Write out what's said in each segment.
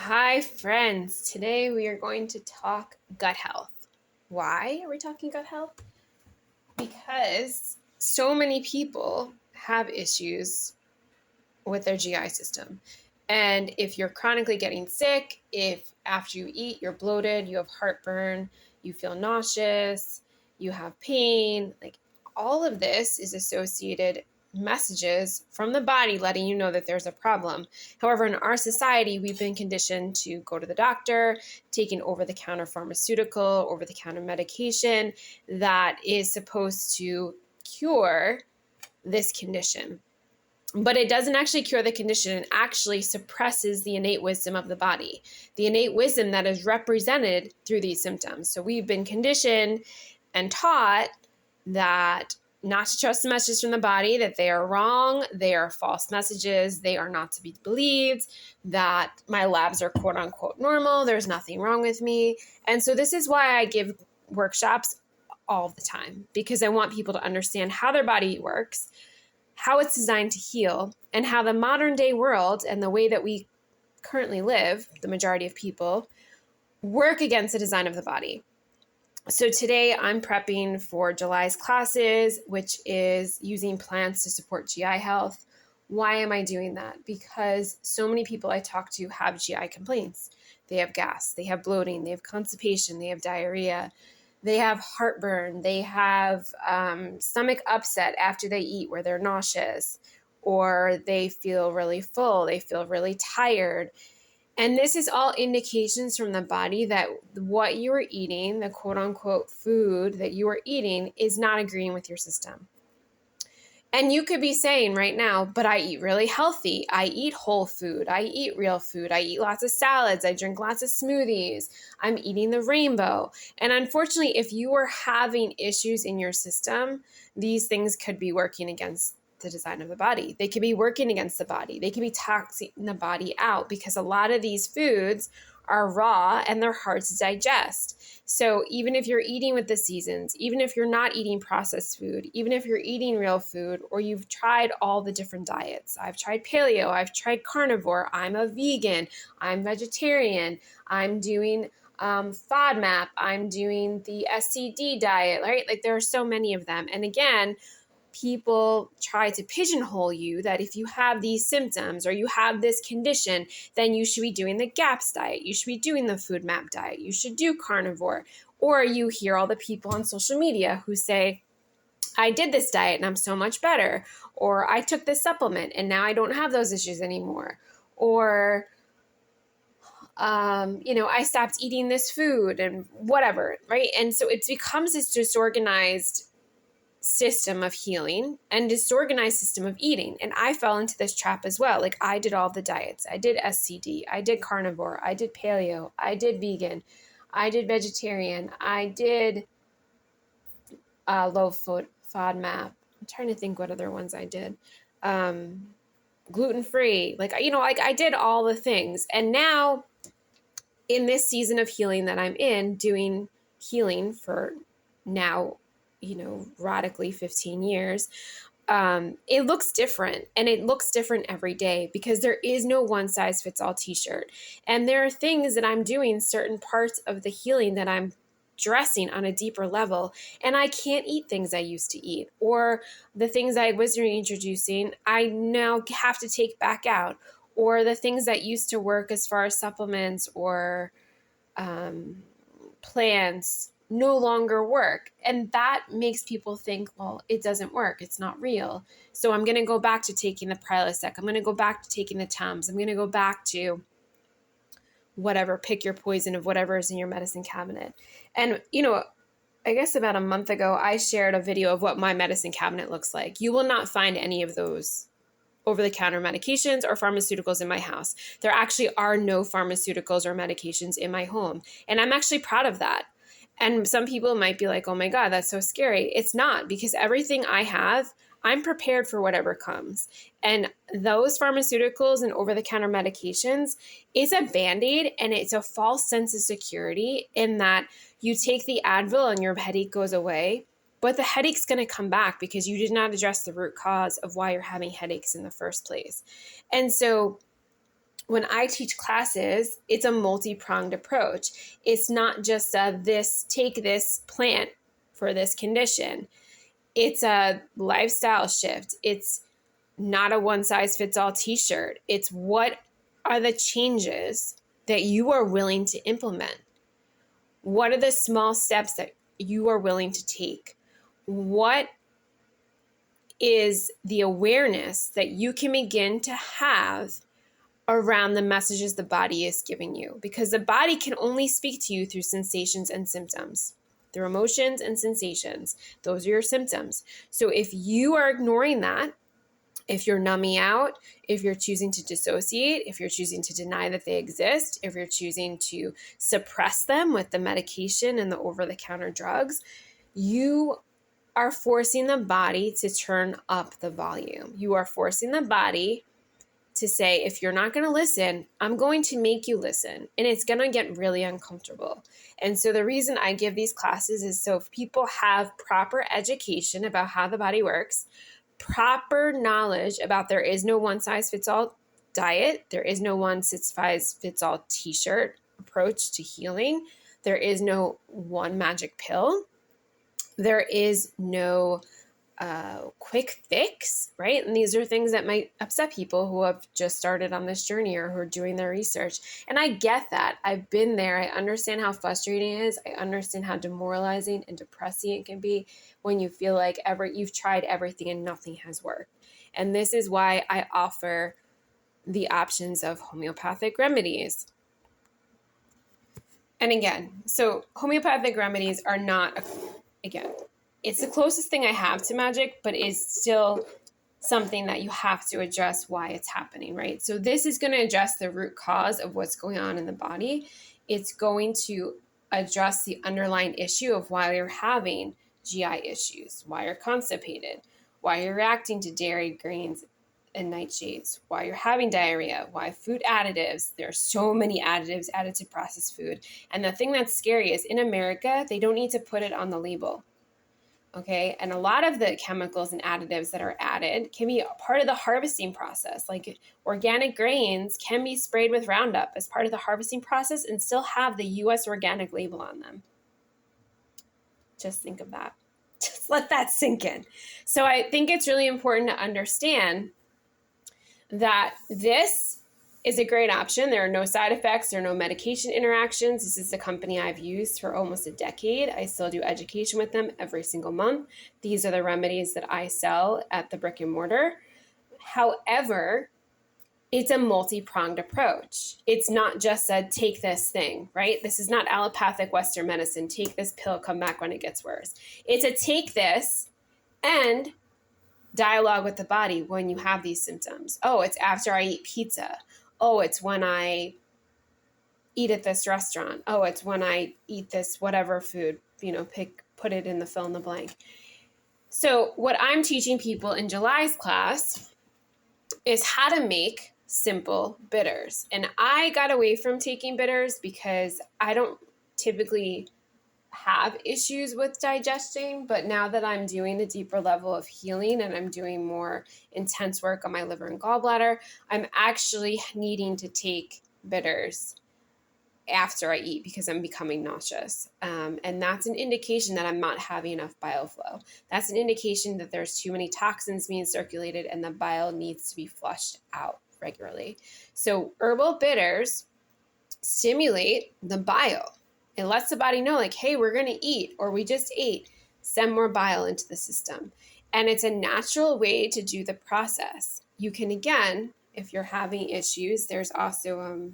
Hi, friends. Today we are going to talk gut health. Why are we talking gut health? Because so many people have issues with their GI system. And if you're chronically getting sick, if after you eat you're bloated, you have heartburn, you feel nauseous, you have pain, like all of this is associated messages from the body letting you know that there's a problem. However, in our society, we've been conditioned to go to the doctor, take an over-the-counter pharmaceutical, over-the-counter medication that is supposed to cure this condition. But it doesn't actually cure the condition. It actually suppresses the innate wisdom of the body, the innate wisdom that is represented through these symptoms. So we've been conditioned and taught that not to trust the messages from the body, that they are wrong, they are false messages, they are not to be believed, that my labs are quote unquote normal, there's nothing wrong with me. And so this is why I give workshops all the time, because I want people to understand how their body works, how it's designed to heal, and how the modern day world and the way that we currently live, the majority of people, work against the design of the body. So today I'm prepping for July's classes, which is using plants to support GI health. Why am I doing that? Because so many people I talk to have GI complaints. They have gas, they have bloating, they have constipation, they have diarrhea, they have heartburn, they have stomach upset after they eat where they're nauseous, or they feel really full, they feel really tired. And this is all indications from the body that what you are eating, the quote unquote food that you are eating, is not agreeing with your system. And you could be saying right now, but I eat really healthy. I eat whole food. I eat real food. I eat lots of salads. I drink lots of smoothies. I'm eating the rainbow. And unfortunately, if you are having issues in your system, these things could be working against the design of the body. They could be working against the body. They could be toxing the body out, because a lot of these foods are raw and they're hard to digest. So even if you're eating with the seasons, even if you're not eating processed food, even if you're eating real food, or you've tried all the different diets, I've tried paleo, I've tried carnivore, I'm a vegan, I'm vegetarian, I'm doing FODMAP, I'm doing the SCD diet, right? Like there are so many of them. And again, people try to pigeonhole you that if you have these symptoms or you have this condition, then you should be doing the GAPS diet. You should be doing the FODMAP diet. You should do carnivore. Or you hear all the people on social media who say, I did this diet and I'm so much better. Or I took this supplement and now I don't have those issues anymore. Or, I stopped eating this food and whatever, right? And so it becomes this disorganized system of healing and disorganized system of eating. And I fell into this trap as well. Like I did all the diets. I did SCD. I did carnivore. I did paleo. I did vegan. I did vegetarian. I did low FODMAP. I'm trying to think what other ones I did. Gluten-free. Like I did all the things. And now in this season of healing that I'm in, doing healing for now, radically 15 years, it looks different, and it looks different every day because there is no one size fits all t-shirt. And there are things that I'm doing, certain parts of the healing that I'm dressing on a deeper level, and I can't eat things I used to eat, or the things I was reintroducing, I now have to take back out, or the things that used to work as far as supplements or plants no longer work. And that makes people think, well, it doesn't work. It's not real. So I'm going to go back to taking the Prilosec. I'm going to go back to taking the Tums. I'm going to go back to whatever, pick your poison of whatever is in your medicine cabinet. And, I guess about a month ago, I shared a video of what my medicine cabinet looks like. You will not find any of those over-the-counter medications or pharmaceuticals in my house. There actually are no pharmaceuticals or medications in my home. And I'm actually proud of that. And some people might be like, oh my God, that's so scary. It's not, because everything I have, I'm prepared for whatever comes. And those pharmaceuticals and over-the-counter medications is a Band-Aid, and it's a false sense of security in that you take the Advil and your headache goes away, but the headache's going to come back because you did not address the root cause of why you're having headaches in the first place. And so when I teach classes, it's a multi-pronged approach. It's not just take this plant for this condition. It's a lifestyle shift. It's not a one-size-fits-all t-shirt. It's what are the changes that you are willing to implement? What are the small steps that you are willing to take? What is the awareness that you can begin to have around the messages the body is giving you? Because the body can only speak to you through sensations and symptoms, through emotions and sensations. Those are your symptoms. So if you are ignoring that, if you're numbing out, if you're choosing to dissociate, if you're choosing to deny that they exist, if you're choosing to suppress them with the medication and the over-the-counter drugs, you are forcing the body to turn up the volume. You are forcing the body to say, if you're not going to listen, I'm going to make you listen. And it's going to get really uncomfortable. And so the reason I give these classes is so if people have proper education about how the body works, proper knowledge about there is no one-size-fits-all diet, there is no one-size-fits-all t-shirt approach to healing, there is no one magic pill, there is no quick fix, right? And these are things that might upset people who have just started on this journey or who are doing their research. And I get that. I've been there. I understand how frustrating it is. I understand how demoralizing and depressing it can be when you feel like you've tried everything and nothing has worked. And this is why I offer the options of homeopathic remedies. And again, so homeopathic remedies are not, it's the closest thing I have to magic, but is still something that you have to address why it's happening, right? So this is going to address the root cause of what's going on in the body. It's going to address the underlying issue of why you're having GI issues, why you're constipated, why you're reacting to dairy, grains, and nightshades, why you're having diarrhea, why food additives. There are so many additives added to processed food. And the thing that's scary is in America, they don't need to put it on the label. Okay. And a lot of the chemicals and additives that are added can be part of the harvesting process. Like organic grains can be sprayed with Roundup as part of the harvesting process and still have the US organic label on them. Just think of that. Just let that sink in. So I think it's really important to understand that this is a great option. There are no side effects. There are no medication interactions. This is the company I've used for almost a decade. I still do education with them every single month. These are the remedies that I sell at the brick and mortar. However, it's a multi-pronged approach. It's not just a take this thing, right? This is not allopathic Western medicine. Take this pill, come back when it gets worse. It's a take this and dialogue with the body when you have these symptoms. Oh, it's after I eat pizza. Oh, it's when I eat at this restaurant. Oh, it's when I eat this whatever food, put it in the fill in the blank. So what I'm teaching people in July's class is how to make simple bitters. And I got away from taking bitters because I don't typically have issues with digesting, but now that I'm doing a deeper level of healing and I'm doing more intense work on my liver and gallbladder, I'm actually needing to take bitters after I eat because I'm becoming nauseous. And that's an indication that I'm not having enough bile flow. That's an indication that there's too many toxins being circulated and the bile needs to be flushed out regularly. So herbal bitters stimulate the bile. It lets the body know like, hey, we're going to eat, or we just ate, send more bile into the system. And it's a natural way to do the process. You can, again, if you're having issues, there's also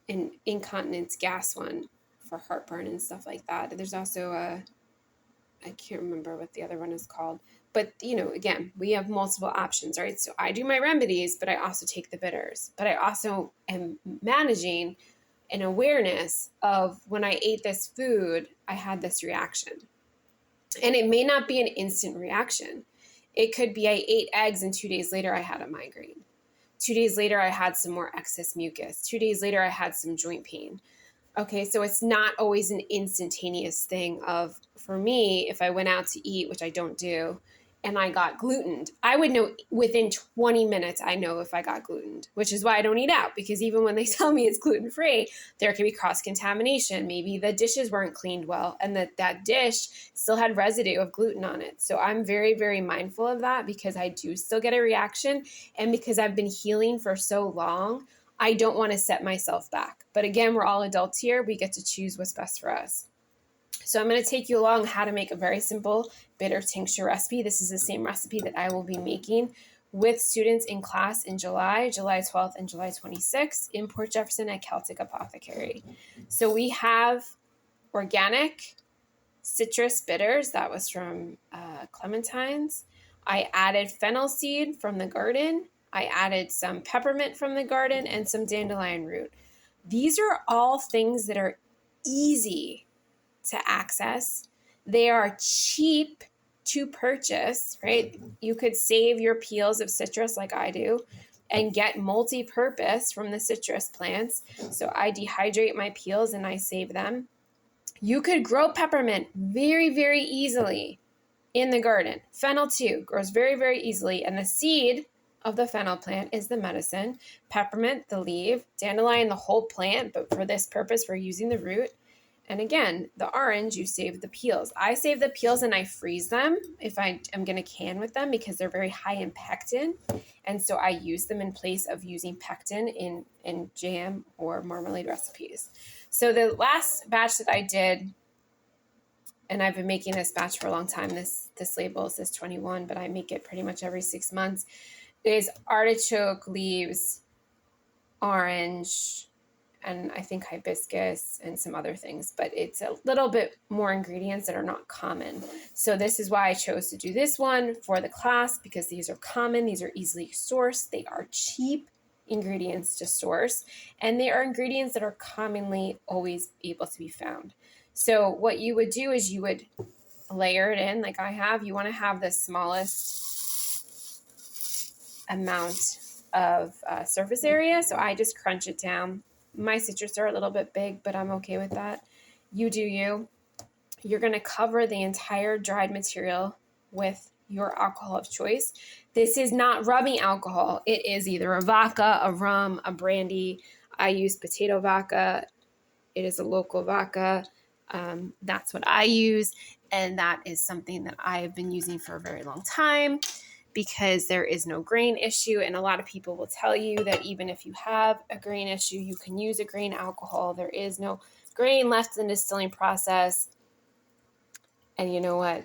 an incontinence gas one for heartburn and stuff like that. There's also I can't remember what the other one is called. But, again, we have multiple options, right? So I do my remedies, but I also take the bitters. But I also am managing an awareness of when I ate this food, I had this reaction. And it may not be an instant reaction. It could be I ate eggs and 2 days later I had a migraine. 2 days later I had some more excess mucus. 2 days later I had some joint pain. Okay, so it's not always an instantaneous thing of, for me, if I went out to eat, which I don't do, and I got glutened, I would know within 20 minutes, I know if I got glutened, which is why I don't eat out, because even when they tell me it's gluten-free, there can be cross-contamination. Maybe the dishes weren't cleaned well and that dish still had residue of gluten on it. So I'm very, very mindful of that because I do still get a reaction. And because I've been healing for so long, I don't want to set myself back. But again, we're all adults here. We get to choose what's best for us. So I'm going to take you along how to make a very simple bitter tincture recipe. This is the same recipe that I will be making with students in class in July 12th and July 26th in Port Jefferson at Celtic Apothecary. So we have organic citrus bitters. That was from clementines. I added fennel seed from the garden. I added some peppermint from the garden and some dandelion root. These are all things that are easy to access. They are cheap to purchase, right? You could save your peels of citrus like I do and get multi-purpose from the citrus plants. So I dehydrate my peels and I save them. You could grow peppermint very, very easily in the garden. Fennel too grows very, very easily. And the seed of the fennel plant is the medicine. Peppermint, the leaf. Dandelion, the whole plant. But for this purpose, we're using the root. And again, the orange, you save the peels. I save the peels and I freeze them if I am going to can with them because they're very high in pectin. And so I use them in place of using pectin in jam or marmalade recipes. So the last batch that I did, and I've been making this batch for a long time, this label says 21, but I make it pretty much every 6 months, is artichoke leaves, orange, and I think hibiscus and some other things, but it's a little bit more ingredients that are not common. So this is why I chose to do this one for the class, because these are common, these are easily sourced, they are cheap ingredients to source, and they are ingredients that are commonly always able to be found. So what you would do is you would layer it in like I have. You want to have the smallest amount of surface area, so I just crunch it down. My citrus are a little bit big, but I'm okay with that. You do you. You're going to cover the entire dried material with your alcohol of choice. This is not rubbing alcohol. It is either a vodka, a rum, a brandy. I use potato vodka. It is a local vodka. That's what I use. And that is something that I have been using for a very long time, because there is no grain issue. And a lot of people will tell you that even if you have a grain issue, you can use a grain alcohol. There is no grain left in the distilling process. And you know what?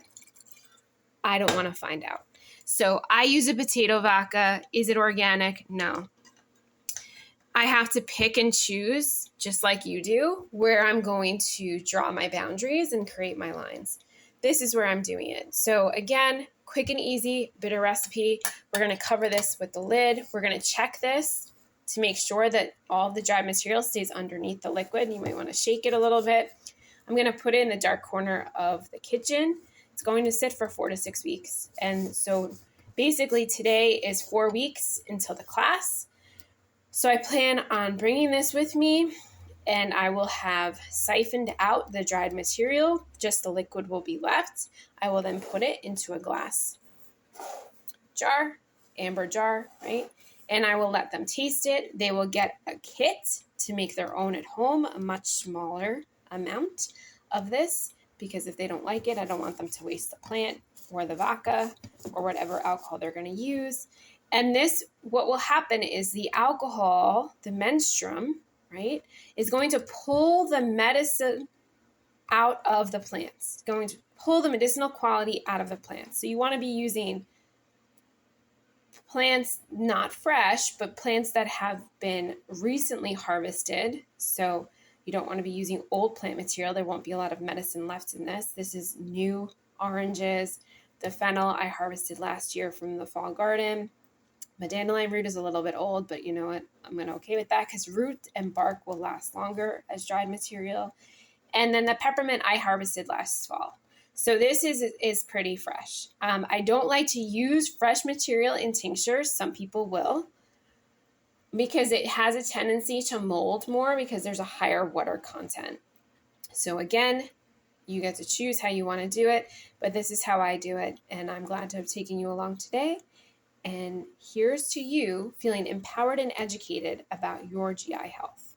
I don't want to find out. So I use a potato vodka. Is it organic? No. I have to pick and choose, just like you do, where I'm going to draw my boundaries and create my lines. This is where I'm doing it. So again, quick and easy bitter recipe. We're going to cover this with the lid. We're going to check this to make sure that all the dried material stays underneath the liquid. You might want to shake it a little bit. I'm going to put it in the dark corner of the kitchen. It's going to sit for 4 to 6 weeks. And so basically today is 4 weeks until the class. So I plan on bringing this with me, and I will have siphoned out the dried material. Just the liquid will be left. I will then put it into a glass jar, amber jar, right? And I will let them taste it. They will get a kit to make their own at home, a much smaller amount of this, because if they don't like it, I don't want them to waste the plant or the vodka or whatever alcohol they're going to use. And this, what will happen is the alcohol, the menstruum, right, is going to pull the medicine out of the plants. It's going to pull the medicinal quality out of the plants. So you want to be using plants, not fresh, but plants that have been recently harvested. So you don't want to be using old plant material. There won't be a lot of medicine left in this. This is new oranges. The fennel I harvested last year from the fall garden. My dandelion root is a little bit old, but you know what? I'm going to okay with that because root and bark will last longer as dried material. And then the peppermint I harvested last fall. So this is pretty fresh. I don't like to use fresh material in tinctures. Some people will, because it has a tendency to mold more because there's a higher water content. So again, You get to choose how you want to do it, but this is how I do it, and I'm glad to have taken you along today. And here's to you feeling empowered and educated about your GI health.